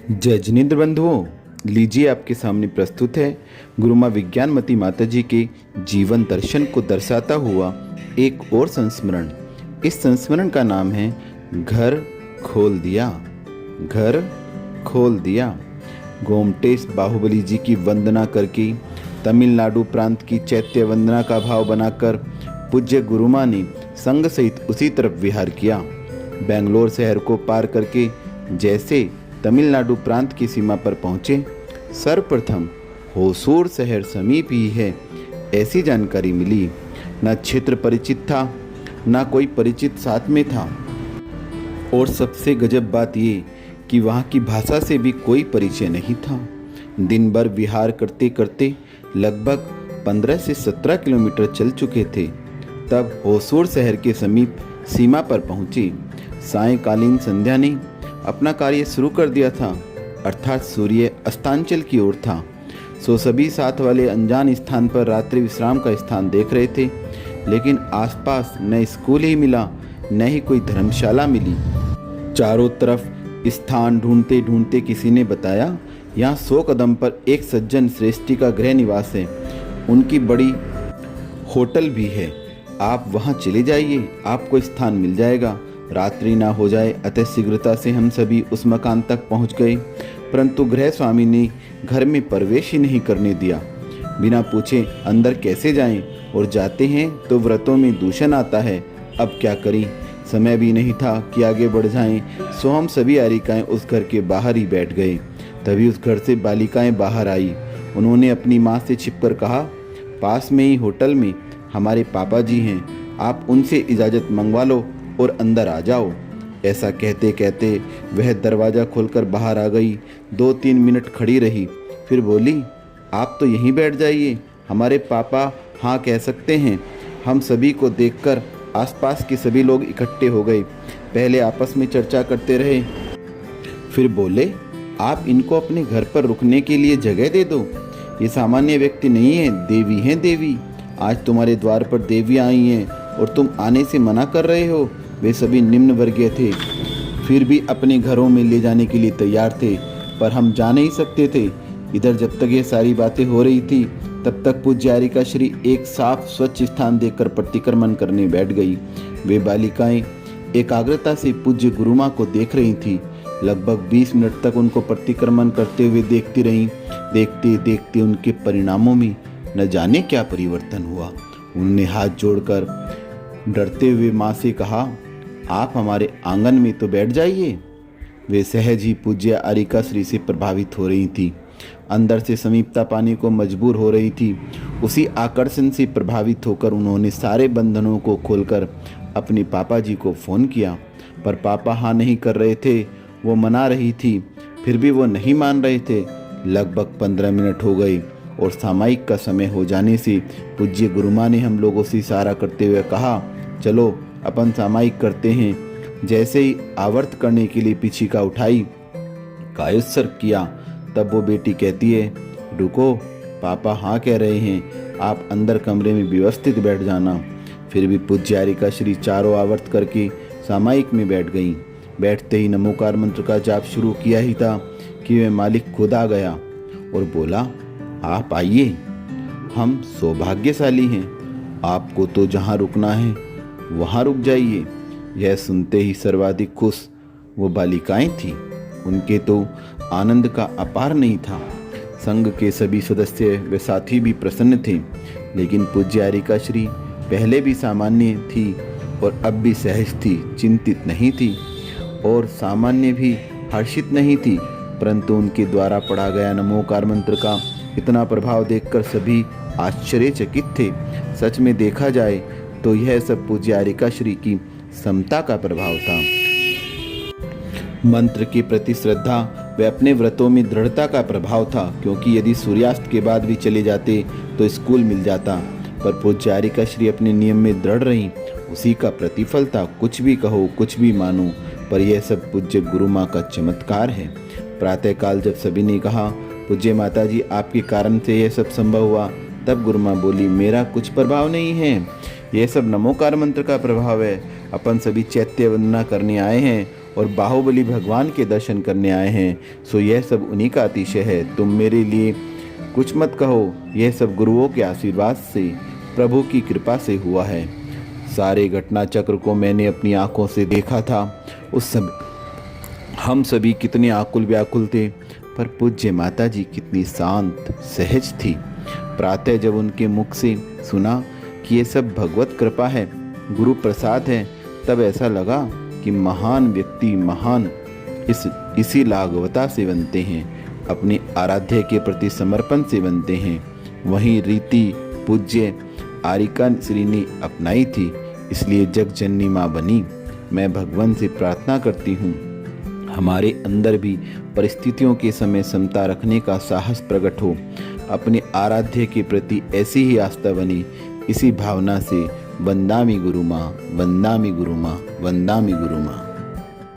जय जिनेन्द्र बंधुओं, लीजिए आपके सामने प्रस्तुत है गुरु माँ विज्ञानमती माता जी के जीवन दर्शन को दर्शाता हुआ एक और संस्मरण। इस संस्मरण का नाम है घर खोल दिया। घर खोल दिया। गोमटेश बाहुबली जी की वंदना करके तमिलनाडु प्रांत की चैत्य वंदना का भाव बनाकर पूज्य गुरु माँ ने संग सहित उसी तरफ विहार किया। बेंगलोर शहर को पार करके जैसे तमिलनाडु प्रांत की सीमा पर पहुँचे, सर्वप्रथम होसूर शहर समीप ही है ऐसी जानकारी मिली। न क्षेत्र परिचित था, न कोई परिचित साथ में था, और सबसे गजब बात ये कि वहाँ की भाषा से भी कोई परिचय नहीं था। दिन भर विहार करते करते लगभग 15 से 17 किलोमीटर चल चुके थे, तब होसूर शहर के समीप सीमा पर पहुँचे। सायंकालीन संध्या ने अपना कार्य शुरू कर दिया था, अर्थात सूर्य अस्तांचल की ओर था। सो सभी साथ वाले अनजान स्थान पर रात्रि विश्राम का स्थान देख रहे थे, लेकिन आसपास न स्कूल ही मिला, न ही कोई धर्मशाला मिली। चारों तरफ स्थान ढूंढते ढूंढते किसी ने बताया, यहाँ 100 कदम पर एक सज्जन श्रेष्ठी का गृह निवास है, उनकी बड़ी होटल भी है, आप वहाँ चले जाइए, आपको स्थान मिल जाएगा। रात्रि ना हो जाए, अतः शीघ्रता से हम सभी उस मकान तक पहुंच गए, परंतु गृह स्वामी ने घर में प्रवेश ही नहीं करने दिया। बिना पूछे अंदर कैसे जाएं, और जाते हैं तो व्रतों में दूषण आता है। अब क्या करें, समय भी नहीं था कि आगे बढ़ जाएं, सो हम सभी आरिकाएँ उस घर के बाहर ही बैठ गए। तभी उस घर से बालिकाएँ बाहर आई। उन्होंने अपनी माँ से छिपकर कहा, पास में ही होटल में हमारे पापा जी हैं, आप उनसे इजाज़त मंगवा लो और अंदर आ जाओ। ऐसा कहते कहते वह दरवाज़ा खोलकर बाहर आ गई। 2-3 मिनट खड़ी रही, फिर बोली, आप तो यहीं बैठ जाइए, हमारे पापा हाँ कह सकते हैं। हम सभी को देखकर आसपास के सभी लोग इकट्ठे हो गए। पहले आपस में चर्चा करते रहे, फिर बोले, आप इनको अपने घर पर रुकने के लिए जगह दे दो। ये सामान्य व्यक्ति नहीं है, देवी हैं देवी। आज तुम्हारे द्वार पर देवी आई हैं और तुम आने से मना कर रहे हो। वे सभी निम्न वर्गीय थे, फिर भी अपने घरों में ले जाने के लिए तैयार थे, पर हम जा नहीं सकते थे। इधर जब तक ये सारी बातें हो रही थी, तब तक पूज्य आरिका श्री एक साफ स्वच्छ स्थान देखकर प्रतिक्रमण करने बैठ गई। वे बालिकाएं एकाग्रता से पूज्य गुरु माँ को देख रही थी। लगभग 20 मिनट तक उनको प्रतिक्रमण करते हुए देखती रहीं। देखते देखते उनके परिणामों में न जाने क्या परिवर्तन हुआ। उन्होंने हाथ जोड़कर डरते हुए माँ से कहा, आप हमारे आंगन में तो बैठ जाइए। वे सहज ही पूज्य आरिका श्री से प्रभावित हो रही थी, अंदर से समीपता पाने को मजबूर हो रही थी। उसी आकर्षण से प्रभावित होकर उन्होंने सारे बंधनों को खोलकर अपने पापा जी को फ़ोन किया, पर पापा हाँ नहीं कर रहे थे। वो मना रही थी, फिर भी वो नहीं मान रहे थे। लगभग 15 मिनट हो गए और सामायिक का समय हो जाने से पूज्य गुरु माँ ने हम लोगों से इशारा करते हुए कहा, चलो अपन सामायिक करते हैं। जैसे ही आवर्त करने के लिए पीछिका उठाई, कायोत्सर्ग किया, तब वो बेटी कहती है, रुको, पापा हाँ कह रहे हैं, आप अंदर कमरे में व्यवस्थित बैठ जाना। फिर भी पूज्य आरिका श्री चारों आवर्त करके सामायिक में बैठ गईं। बैठते ही नमोकार मंत्र का जाप शुरू किया ही था कि वह मालिक खुद आ गया और बोला, आप आइए, हम सौभाग्यशाली हैं, आपको तो जहाँ रुकना है वहाँ रुक जाइए। यह सुनते ही सर्वाधिक खुश वो बालिकाएं थीं। उनके तो आनंद का अपार नहीं था। संघ के सभी सदस्य व साथी भी प्रसन्न थे, लेकिन पूज्य आरिका श्री पहले भी सामान्य थी और अब भी सहज थी, चिंतित नहीं थी और सामान्य भी हर्षित नहीं थी। परंतु उनके द्वारा पढ़ा गया नमोकार मंत्र का इतना प्रभाव देखकर सभी आश्चर्यचकित थे। सच में देखा जाए तो यह सब पूज्य आरिका श्री की समता का प्रभाव था। मंत्र के प्रति श्रद्धा व अपने व्रतों में दृढ़ता का प्रभाव था, क्योंकि यदि सूर्यास्त के बाद भी चले जाते तो स्कूल मिल जाता। पर पूज्य आरिका श्री अपने नियम में दृढ़ रहीं, उसी का प्रतिफल था। कुछ भी कहो, कुछ भी मानो, पर यह सब पूज्य गुरु माँ का चमत्कार है। प्रातःकाल जब सभी ने कहा, पूज्य माता जी आपके कारण से यह सब संभव हुआ, तब गुरु माँ बोली, मेरा कुछ प्रभाव नहीं है, यह सब नमोकार मंत्र का प्रभाव है। अपन सभी चैत्य वंदना करने आए हैं और बाहुबली भगवान के दर्शन करने आए हैं, सो यह सब उन्हीं का अतिशय है। तुम मेरे लिए कुछ मत कहो, यह सब गुरुओं के आशीर्वाद से, प्रभु की कृपा से हुआ है। सारे घटना चक्र को मैंने अपनी आंखों से देखा था। उस समय हम सभी कितने आकुल व्याकुल थे, पर पूज्य माता जी कितनी शांत सहज थी। प्रातः जब उनके मुख से सुना कि ये सब भगवत कृपा है, गुरु प्रसाद है, तब ऐसा लगा कि महान व्यक्ति महान इसी लाघवता से बनते हैं, अपने आराध्य के प्रति समर्पण से बनते हैं। वही रीति पूज्य आरिका श्री ने अपनाई थी, इसलिए जग जननी माँ बनी। मैं भगवान से प्रार्थना करती हूँ, हमारे अंदर भी परिस्थितियों के समय समता रखने का साहस प्रकट हो, अपने आराध्य के प्रति ऐसी ही आस्था बने। इसी भावना से वंदामि गुरु माँ, वंदामि गुरु माँ, वंदामि गुरु माँ।